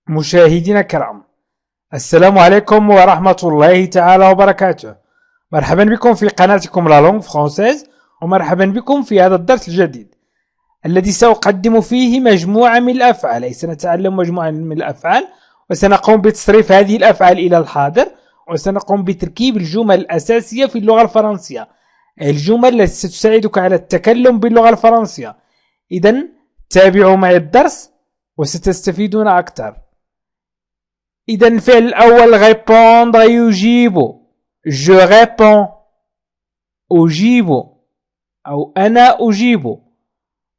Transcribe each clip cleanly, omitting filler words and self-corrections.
مشاهدينا الكرام، السلام عليكم ورحمة الله تعالى وبركاته. مرحبا بكم في قناتكم لا لونغ فرونسيز، ومرحبا بكم في هذا الدرس الجديد الذي سأقدم فيه مجموعة من الأفعال. أي سنتعلم مجموعة من الأفعال، وسنقوم بتصريف هذه الأفعال إلى الحاضر، وسنقوم بتركيب الجمل الأساسية في اللغة الفرنسية، الجمل التي ستساعدك على التكلم باللغة الفرنسية. إذن تابعوا معي الدرس وستستفيدون أكثر. إذا الفعل الأول répondre يجيب، je réponds، أجيب أو أنا أجيب.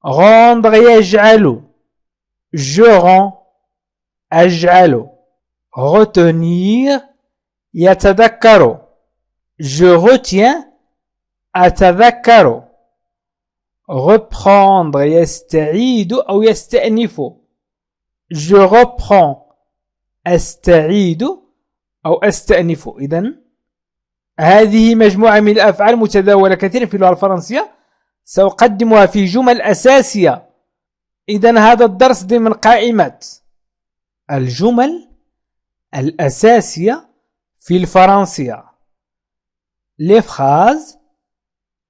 rendre يجعل، je rends، أجعل. retenir يتذكر، je retiens، أتذكر. reprendre يستعيد أو يستأنف، je reprends، أستعيد أو أستأنف. إذن هذه مجموعة من الأفعال متداولة كثيرا في اللغة الفرنسية، سأقدمها في جمل أساسية. إذن هذا الدرس ضمن قائمة الجمل الأساسية في الفرنسية، les phrases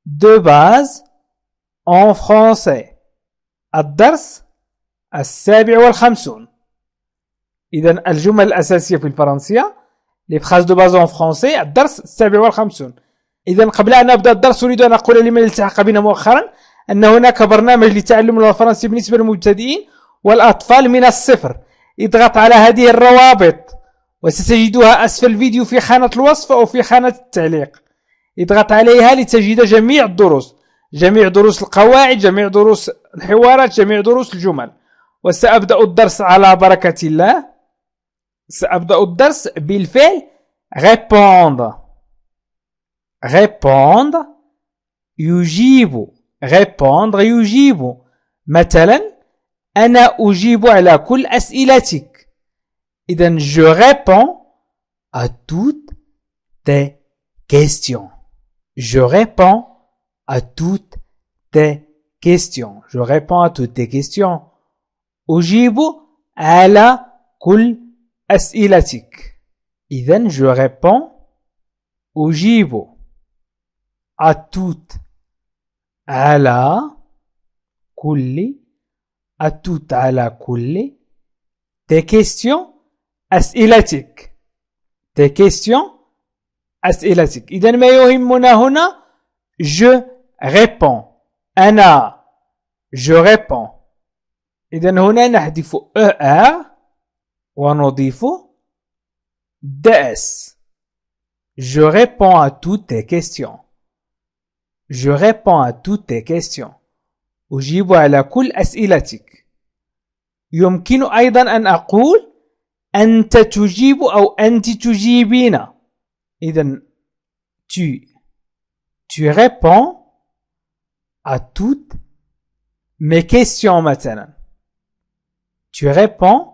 de base en français. الدرس 57. إذن الجمل الأساسية في الفرنسية، les phrases de base en français، الدرس 57. إذن قبل أن أبدأ الدرس أريد أن أقول لمن التحق بنا مؤخرا أن هناك برنامج لتعلم اللغة الفرنسية بالنسبة للمبتدئين والأطفال من الصفر. اضغط على هذه الروابط وستجدها أسفل الفيديو في خانة الوصف أو في خانة التعليق. اضغط عليها لتجد جميع الدروس، جميع دروس القواعد، جميع دروس الحوارات، جميع دروس الجمل. وسأبدأ الدرس على بركة الله. سأبدأ الدرس بالفعل répondre. répondre يجيب، répondre يجيب. مثلا أنا أجيب على كل أسئلتك. إذن je réponds à toutes tes questions. je réponds à toutes tes questions. je réponds à toutes tes questions. أجيب على كل أسئلتك. إذن je réponds، أجيب à toutes، على كل، à toutes على كل، tes questions أسئلتك، tes questions أسئلتك. إذن ما يهمنا هنا je réponds، أنا je réponds. إذن هنا نحذف ER ونضيف DS. je réponds à toutes tes questions. je réponds à toutes tes questions. أجيب على كل أسئلتك. يمكن أيضا أن أقول أنت تجيب أو أنت تجيبين. إذن tu réponds à toutes mes questions مثلا. tu réponds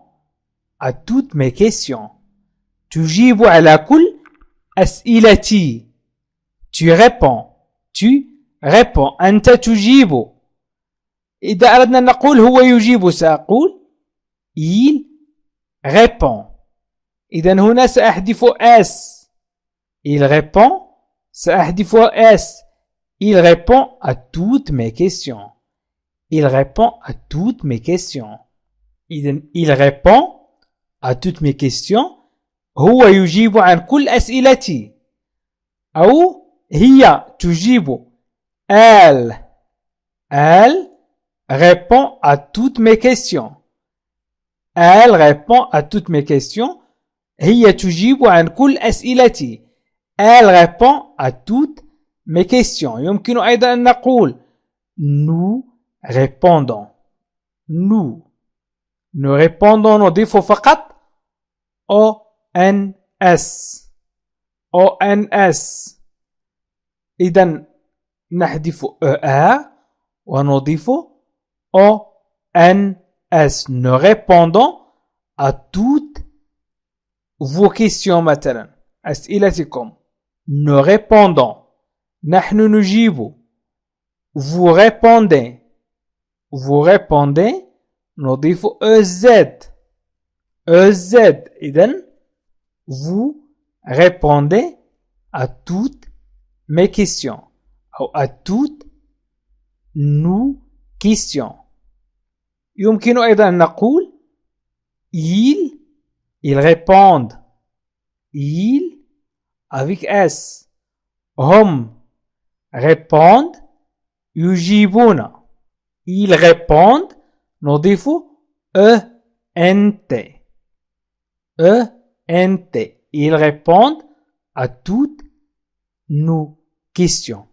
à toutes mes questions. تجيب على كل أسئلتي. tu réponds أنت تجيب. إذا أردنا أن نقول هو يجيب سأقول il répond. إذن هنا سأحذف S. il répond، سأحذف S. il répond à toutes mes questions. il répond à toutes mes questions. إذن il répond à toutes mes questions، هو يجيب عن كل أسئلتي. أو هي تجيب، elle répond à toutes mes questions. elle répond à toutes mes questions، هي تجيب عن كل أسئلتي. elle répond à toutes mes questions. يمكن أيضا أن نقول nous répondons. nous répondons نضيف فقط ONS. إذن نحذف ER ونضيف ONS. nous répondons à toutes vos questions مثلا، أسئلتكم. nous répondons، نحن نجيب. vous répondez، نضيف EZ. EZ. إذن vous répondez à toutes mes questions أو à toutes nos questions. يمكن أيضا أن نقول ils répondent. Ils avec S. هم répondent. يجيبون. Ils répondent. نضيف ENT. ENT. Ils répondent à toutes nos questions.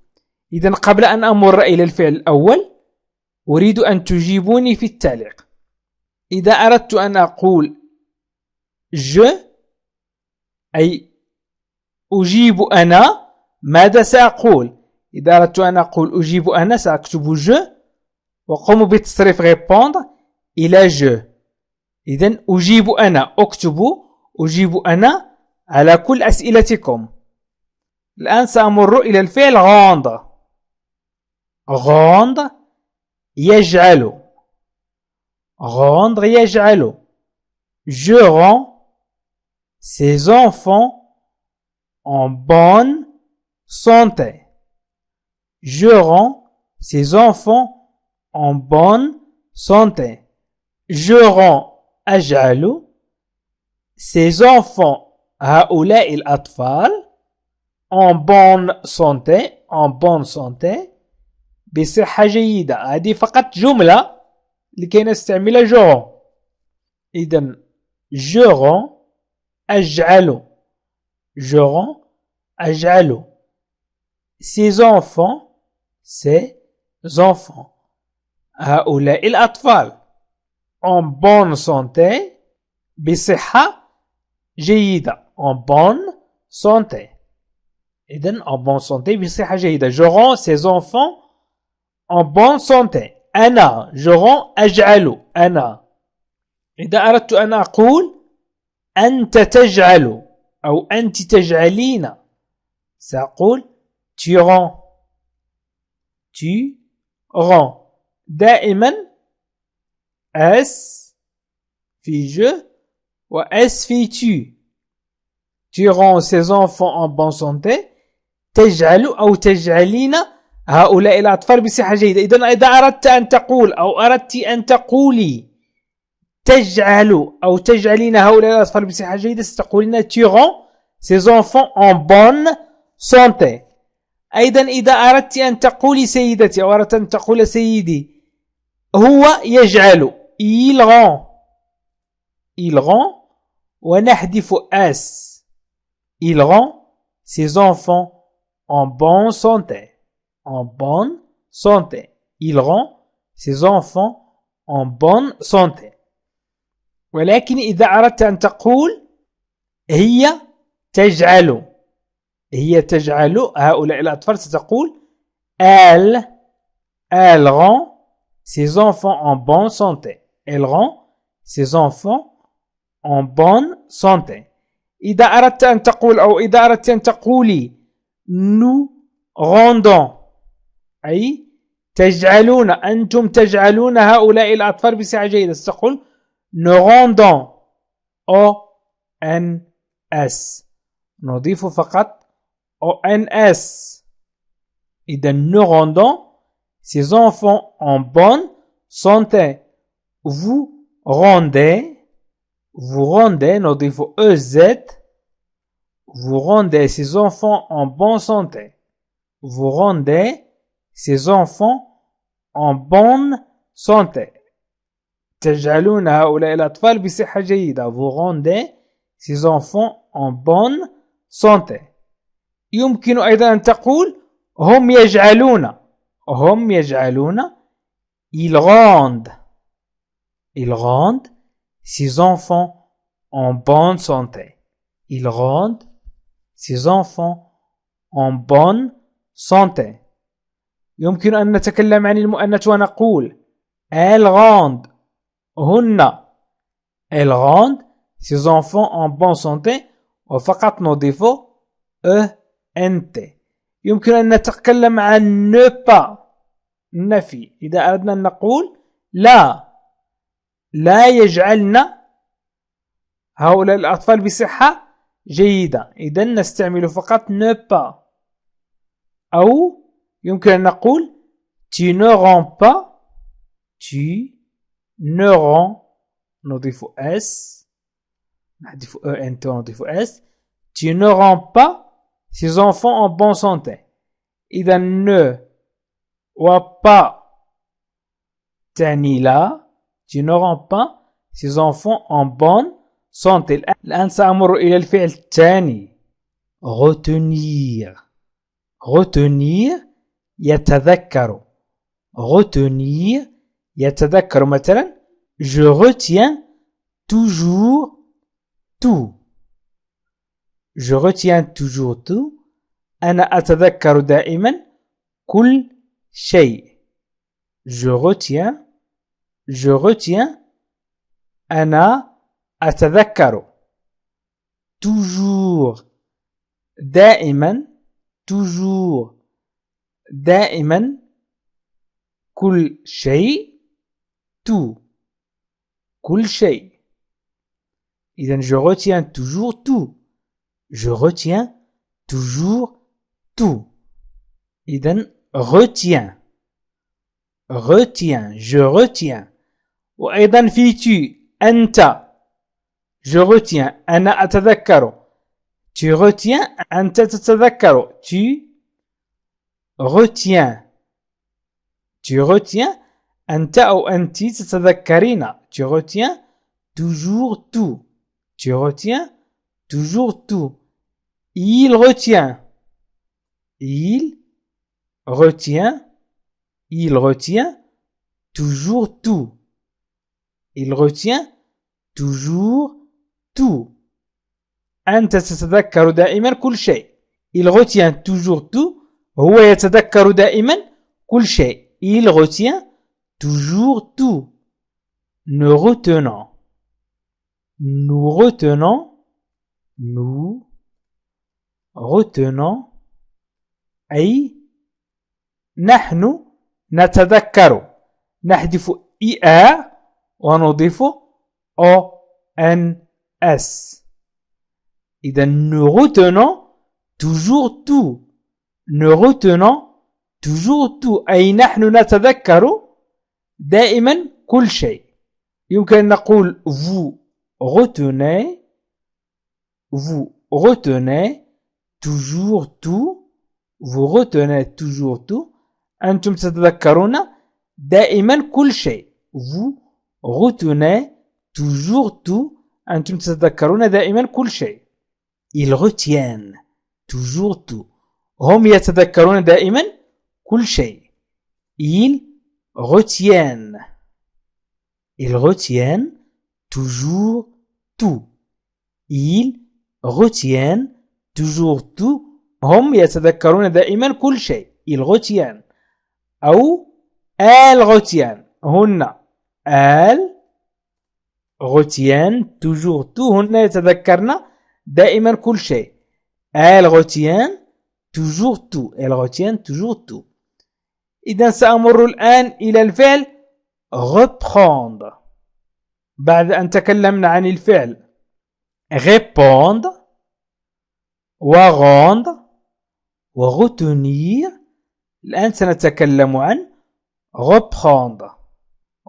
إذن قبل أن أمر إلى الفعل الأول أريد أن تجيبوني في التعليق. إذا أردت أن أقول je أي أجيب أنا ماذا سأقول؟ إذا أردت أن أقول أجيب أنا سأكتب je وقوم بتصريف répondre إلى je. إذن أجيب أنا أكتب أجيب أنا على كل أسئلتكم. الآن سأمر إلى الفعل rendre. rendre يجعل. rendre يجعل. Je rends ses enfants en bonne santé. Je rends ses enfants en bonne santé. Je rends أجعل ses enfants هؤلاء الأطفال en bonne santé en bonne santé بصحة جيدة. هذه فقط جملة لكي نستعمل je. إذن je rends أجعل. je rends أجعل ses enfants هؤلاء الأطفال en bonne santé بصحة جيدة en bonne santé. إذن en bonne santé بصحة جيدة. je rends ses enfants en bonne santé. أنا je rends أجعل أنا. إذا أردت أن أقول أنت تجعل أو أنت تجعلين سأقول tu rends. tu rends. دائما S في je و S في tu. tu rends ces enfants en bonne santé. تجعل أو تجعلين هؤلاء الأطفال بصحة جيدة. إذا أردت أن تقول أو أردت أن تقولي تجعل أو تجعلين هؤلاء الأطفال بصحة جيدة ستقولين tu rends ces enfants en bonne santé. أيضا إذا أردت أن تقولي سيدتي أو أردت أن تقول سيدي هو يجعل il rend. il rend ونحذف S. il rend ses enfants en bonne santé. en bonne santé. il rend ses enfants en bonne santé. ولكن إذا أردت أن تقول هي تجعل هؤلاء الأطفال ستقول elle rend ses enfants en bonne santé. elle rend ses enfants en bonne santé. إذا أردت أن تقول أو إذا أردت أن تقولي nous rendons أي تجعلون أنتم تجعلون هؤلاء الأطفال بصحة جيدة ستقول nous rendons ONS. نضيف فقط ONS. إذا nous rendons ces enfants en bonne santé. vous rendez نضيف EZ. vous rendez ces enfants en bonne santé. vous rendez ces enfants en bonne santé. تجعلون هؤلاء الأطفال بصحة جيدة. vous rendez ces enfants en bonne santé. يمكن أيضا أن تقول هم يجعلون ils rendent ces enfants en bonne santé. ils rendent ces enfants en bonne santé. يمكن أن نتكلم عن المؤنث ونقول elles rendent elles rendent ces enfants en bonne santé وفقط نضيف ENT. يمكن أن نتكلم عن ne pas النفي. إذا أردنا أن نقول لا يجعلن هؤلاء الأطفال بصحة جيدة. إذن نستعمل فقط ne pas. أو يمكن أن نقول tu ne rends pas, tu ne rends نضيف s نحذف ent ونضيف s. Tu ne rends pas ces enfants en bonne santé. إذا ne و pas تعني لا. Tu ne rends pas ces enfants en bonne santé. الآن سأمر إلى الفعل الثاني retenir. retenir يتذكر. retenir يتذكر. مثلا je retiens toujours tout. je retiens toujours tout. أنا أتذكر دائما كل شيء. je retiens أنا أتذكر toujours دائما toujours دائما كل شيء tout كل شيء. إذن je retiens toujours tout. je retiens toujours tout. إذن retiens je retiens. وأيضا في tu أنت je retiens أنا أتذكر. tu retiens أنت تتذكر. tu retiens أنت أو أنت تتذكرين. tu retiens toujours tout. tu retiens toujours tout. il retient toujours tout. il retient toujours tout. أنت تتذكر دائما كل شيء. il retient toujours tout. هو يتذكر دائما كل شيء. il retient toujours tout. nous retenons أي نحن نتذكر. نحذف إئ ونضيف ONS. إذا nous retenons toujours tout. nous retenons toujours tout أي نحن نتذكر دائما كل شيء. يمكن أن نقول vous retenez toujours tout. vous retenez toujours tout. أنتم تتذكرون دائما كل شيء. vous retenez toujours tout. أنتم تتذكرون دائما كل شيء. ils retiennent toujours tout. هم يتذكرون دائما كل شيء. ils retiennent toujours tout. ils retiennent toujours tout. هم يتذكرون دائما كل شيء. ils retiennent. أو elles retiennent. هن elles retiennent toujours tout. هن يتذكرن دائما كل شيء. elles retiennent toujours tout. elles retiennent toujours tout. إذا سأمر الآن إلى الفعل reprendre. بعد أن تكلمنا عن الفعل répondre ورendre وretenir، الآن سنتكلم عن reprendre.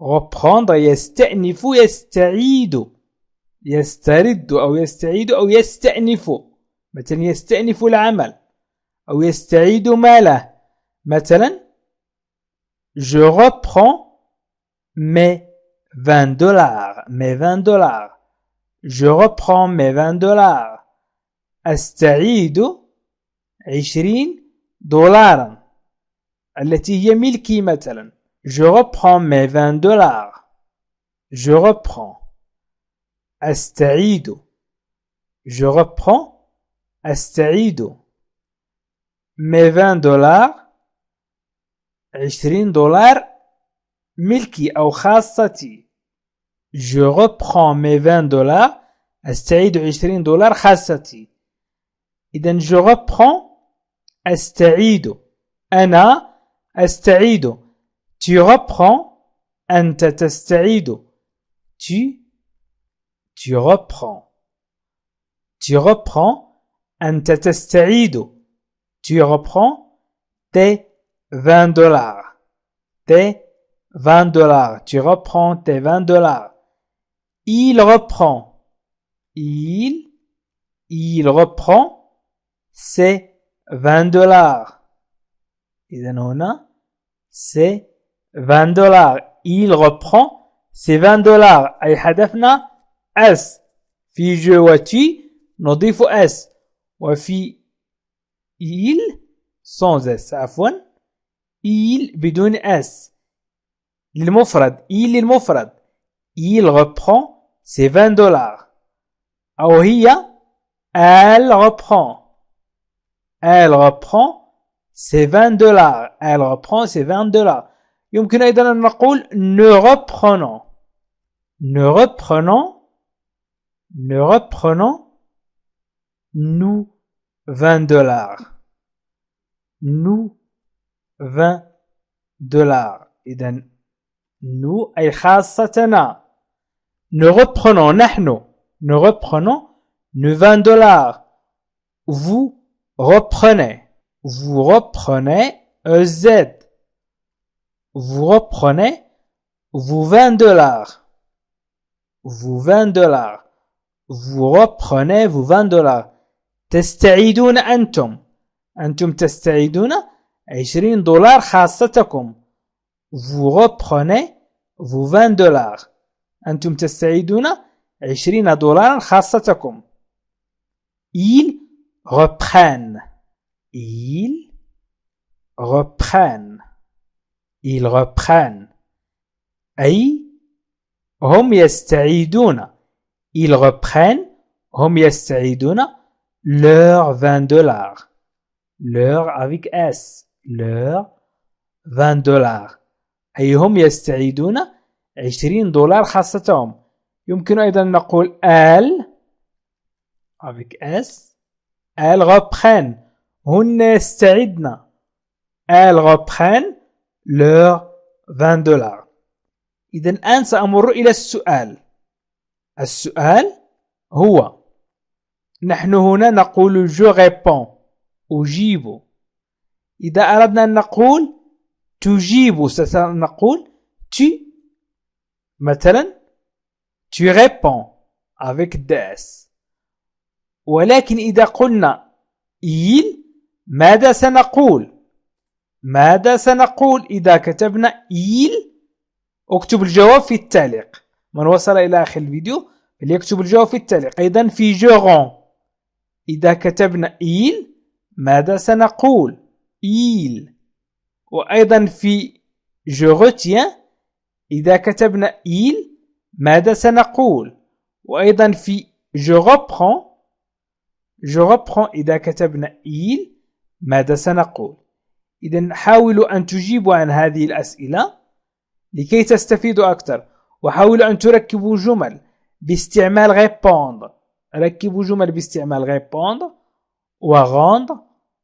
reprendre يستأنف يسترد أو يستعيد أو يستأنف. مثلا يستأنف العمل أو يستعيد ماله. مثلا je reprends mes 20 dollars. je reprends mes 20 dollars. أستعيد 20 دولارا التي هي ملكي. مثلا je reprends mes 20 dollars. je reprends. أستعيد je reprends أستعيد mes 20 dollars 20 دولار ملكي أو خاصتي. je reprends mes 20 dollars أستعيد 20 دولار خاصتي. إذن je reprends أستعيد. أنا أستعيد. tu reprends أنت تستعيد. tu reprends. tu reprends أنت تستعيد tu reprends tes 20 dollars tes 20 dollars tu reprends tes 20 dollars il reprend il reprend ses 20 dollars إذن هنا c'est 20 dollars il reprend ses 20 dollars أي حذفنا S في je وتي نضيف S وفي il sans S عفوا il بدون S للمفرد il للمفرد il reprend ses 20 dollars أو هي elle reprend ses 20 dollars elle reprend ses 20 dollars يمكن أيضا أن نقول ne reprenons nous 20 dollars nous 20 dollars إذن nous أي خاصتنا ne reprenons نحن ne reprenons nos 20 dollars vous reprenez EZ vous reprenez vos 20 dollars vous 20 dollars vous reprenez vos 20 dollars تستعيدون أنتم تستعيدون 20 دولار خاصتكم vous reprenez vos 20 dollars أنتم تستعيدون 20 دولارا خاصتكم ils reprennent أي هم يستعيدون ils reprennent هم يستعيدون leurs 20 dollars leur avec S leur 20 dollars أي هم يستعيدون 20 دولار خاصتهم يمكن أيضا نقول elles avec S elles reprennent هن يستعدن elles reprennent leurs 20 dollars إذن الآن سأمر إلى السؤال هو نحن هنا نقول je réponds أجيب إذا أردنا أن نقول تجيب سنقول tu مثلا tu réponds avec DS ولكن إذا قلنا il ماذا سنقول إذا كتبنا il اكتب الجواب في التعليق من وصل إلى آخر الفيديو فليكتب الجواب في التعليق أيضا في je rends إذا كتبنا il ماذا سنقول il وأيضا في je retiens إذا كتبنا il ماذا سنقول وأيضا في je reprends إذا كتبنا il ماذا سنقول إذن حاولوا أن تجيبوا عن هذه الأسئلة لكي تستفيدوا أكثر وحاولوا أن تركبوا جمل باستعمال répondre ركبوا جمل باستعمال répondre ورendre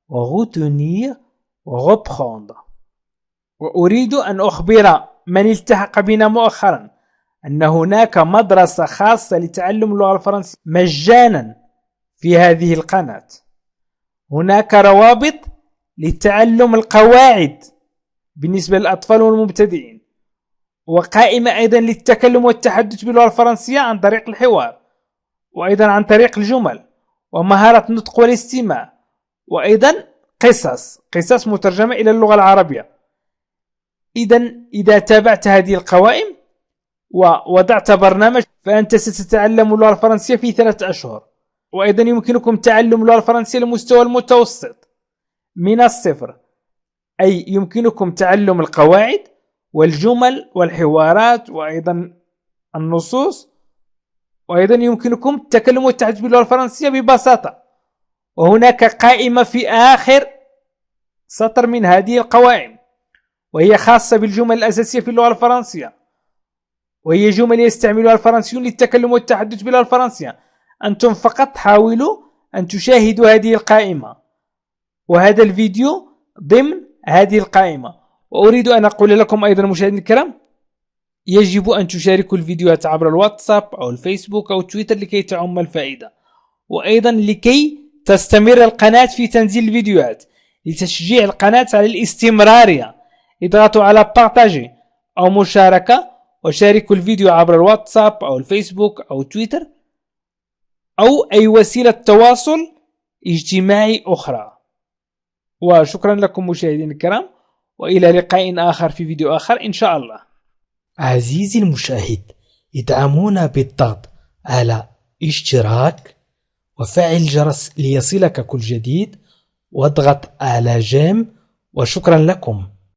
وretenir وreprendre وأريد أن أخبر من التحق بنا مؤخرا أن هناك مدرسة خاصة لتعلم اللغة الفرنسية مجانا في هذه القناة هناك روابط لتعلم القواعد بالنسبة للأطفال والمبتدئين وقائمة أيضا للتكلم والتحدث باللغة الفرنسية عن طريق الحوار وأيضا عن طريق الجمل ومهارة النطق والاستماع وأيضا قصص مترجمة إلى اللغة العربية إذا تابعت هذه القوائم ووضعت برنامج فأنت ستتعلم اللغة الفرنسية في 3 أشهر وأيضا يمكنكم تعلم اللغة الفرنسية لمستوى المتوسط من الصفر أي يمكنكم تعلم القواعد والجمل والحوارات وأيضا النصوص وأيضا يمكنكم التكلم والتحدث باللغة الفرنسية ببساطة وهناك قائمة في آخر سطر من هذه القوائم وهي خاصة بالجمل الأساسية في اللغة الفرنسية وهي جمل يستعملها الفرنسيون للتكلم والتحدث باللغة الفرنسية أنتم فقط حاولوا أن تشاهدوا هذه القائمة وهذا الفيديو ضمن هذه القائمة وأريد أن أقول لكم أيضا مشاهدينا الكرام يجب أن تشاركوا الفيديوهات عبر الواتساب أو الفيسبوك أو تويتر لكي تعم الفائدة وأيضا لكي تستمر القناة في تنزيل الفيديوهات، لتشجيع القناة على الاستمرارية اضغطوا على بارتاجي أو مشاركة، وشاركوا الفيديو عبر الواتساب أو الفيسبوك أو تويتر أو أي وسيلة تواصل اجتماعي أخرى. وشكرا لكم مشاهدين الكرام، وإلى لقاء آخر في فيديو آخر إن شاء الله. عزيزي المشاهد، ادعمونا بالضغط على اشتراك وفعل الجرس ليصلك كل جديد، واضغط على جيم، وشكرا لكم.